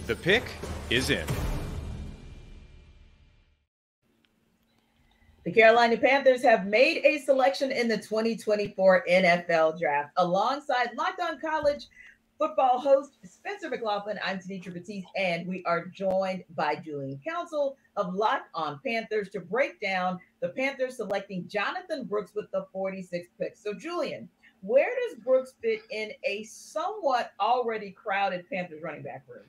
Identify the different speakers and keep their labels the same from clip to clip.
Speaker 1: The pick is in.
Speaker 2: The Carolina Panthers have made a selection in the 2024 NFL Draft. Alongside Locked On College football host Spencer McLaughlin, I'm Tenitra Batiste, and we are joined by Julian Council of Locked On Panthers to break down the Panthers selecting Jonathon Brooks with the 46th pick. So, Julian, where does Brooks fit in a somewhat already crowded Panthers running back room?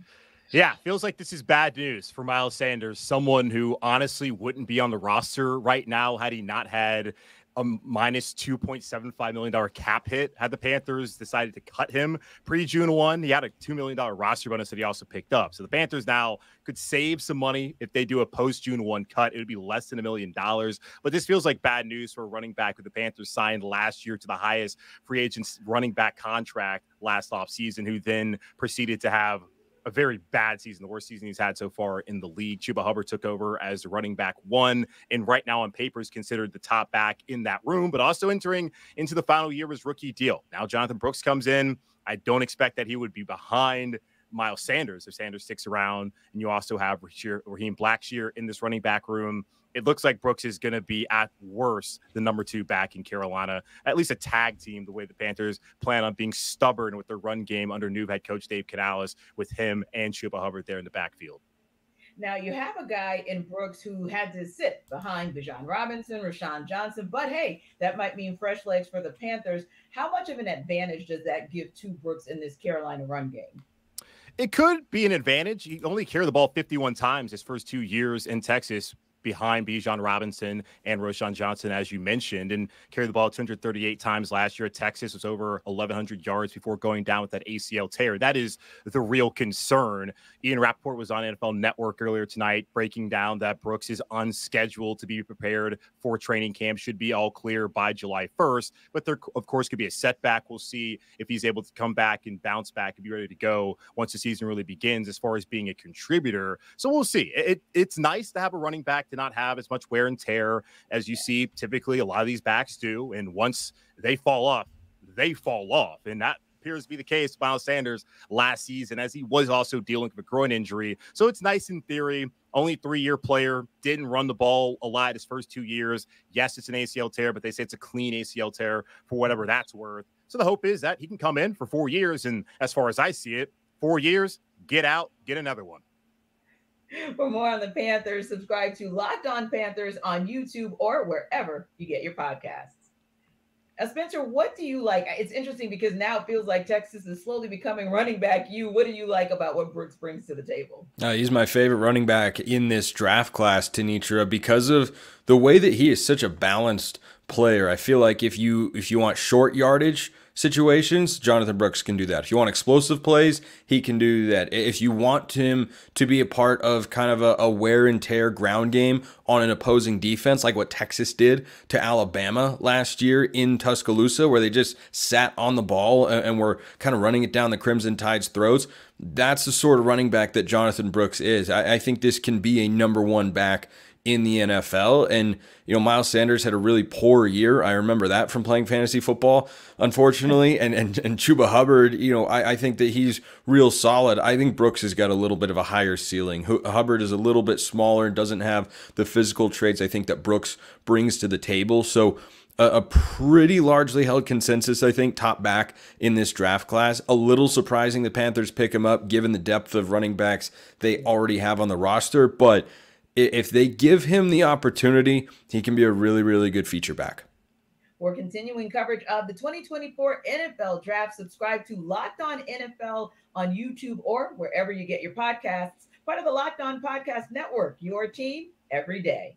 Speaker 1: Yeah, feels like this is bad news for Miles Sanders, someone who honestly wouldn't be on the roster right now had he not had a minus $2.75 million cap hit. Had the Panthers decided to cut him pre-June 1, he had a $2 million roster bonus that he also picked up. So the Panthers now could save some money if they do a post-June 1 cut. It would be less than $1 million. But this feels like bad news for a running back who the Panthers signed last year to the highest free agent running back contract last offseason, who then proceeded to have a very bad season, the worst season he's had so far in the league. Chuba Hubbard took over as the running back 1, and right now on paper is considered the top back in that room, but also entering into the final year of his rookie deal. Now Jonathon Brooks comes in. I don't expect that he would be behind Miles Sanders if Sanders sticks around, and you also have Raheem Blackshear in this running back room. It looks like Brooks is going to be at worst the number 2 back in Carolina, at least a tag team, the way the Panthers plan on being stubborn with their run game under new head coach Dave Canales, with him and Chuba Hubbard there in the backfield.
Speaker 2: Now, you have a guy in Brooks who had to sit behind Bijan Robinson, Rashawn Johnson, but hey, that might mean fresh legs for the Panthers. How much of an advantage does that give to Brooks in this Carolina run game?
Speaker 1: It could be an advantage. He only carried the ball 51 times his first 2 years in Texas, behind Bijan Robinson and Rashawn Johnson, as you mentioned, and carried the ball 238 times last year at Texas. Was over 1,100 yards before going down with that ACL tear. That is the real concern. Ian Rappaport was on NFL Network earlier tonight breaking down that Brooks is on schedule to be prepared for training camp, should be all clear by July 1st. But there, of course, could be a setback. We'll see if he's able to come back and bounce back and be ready to go once the season really begins as far as being a contributor. So we'll see. It's nice to have a running back to not have as much wear and tear as you see typically a lot of these backs do. And once they fall off, they fall off. And that appears to be the case with Miles Sanders last season, as he was also dealing with a groin injury. So it's nice in theory. Only 3-year player, didn't run the ball a lot his first 2 years. Yes, it's an ACL tear, but they say it's a clean ACL tear for whatever that's worth. So the hope is that he can come in for 4 years. And as far as I see it, 4 years, get out, get another one.
Speaker 2: For more on the Panthers, subscribe to Locked On Panthers on YouTube or wherever you get your podcasts. Now, Spencer, what do you like? It's interesting because now it feels like Texas is slowly becoming running back you. What do you like about what Brooks brings to the table?
Speaker 3: He's my favorite running back in this draft class, Tenitra, because of the way that he is such a balanced player. I feel like if you want short yardage situations, Jonathon Brooks can do that. If you want explosive plays, he can do that. If you want him to be a part of kind of a wear and tear ground game on an opposing defense, like what Texas did to Alabama last year in Tuscaloosa, where they just sat on the ball and were kind of running it down the Crimson Tide's throats, that's the sort of running back that Jonathon Brooks is. I think this can be a number 1 back in the NFL. And, Miles Sanders had a really poor year. I remember that from playing fantasy football, unfortunately. And Chuba Hubbard, I think that he's real solid. I think Brooks has got a little bit of a higher ceiling. Hubbard is a little bit smaller and doesn't have the physical traits I think that Brooks brings to the table. So a pretty largely held consensus, I think, top back in this draft class. A little surprising the Panthers pick him up given the depth of running backs they already have on the roster. But if they give him the opportunity, he can be a really, really good feature back.
Speaker 2: For continuing coverage of the 2024 NFL Draft, subscribe to Locked On NFL on YouTube or wherever you get your podcasts. Part of the Locked On Podcast Network, your team every day.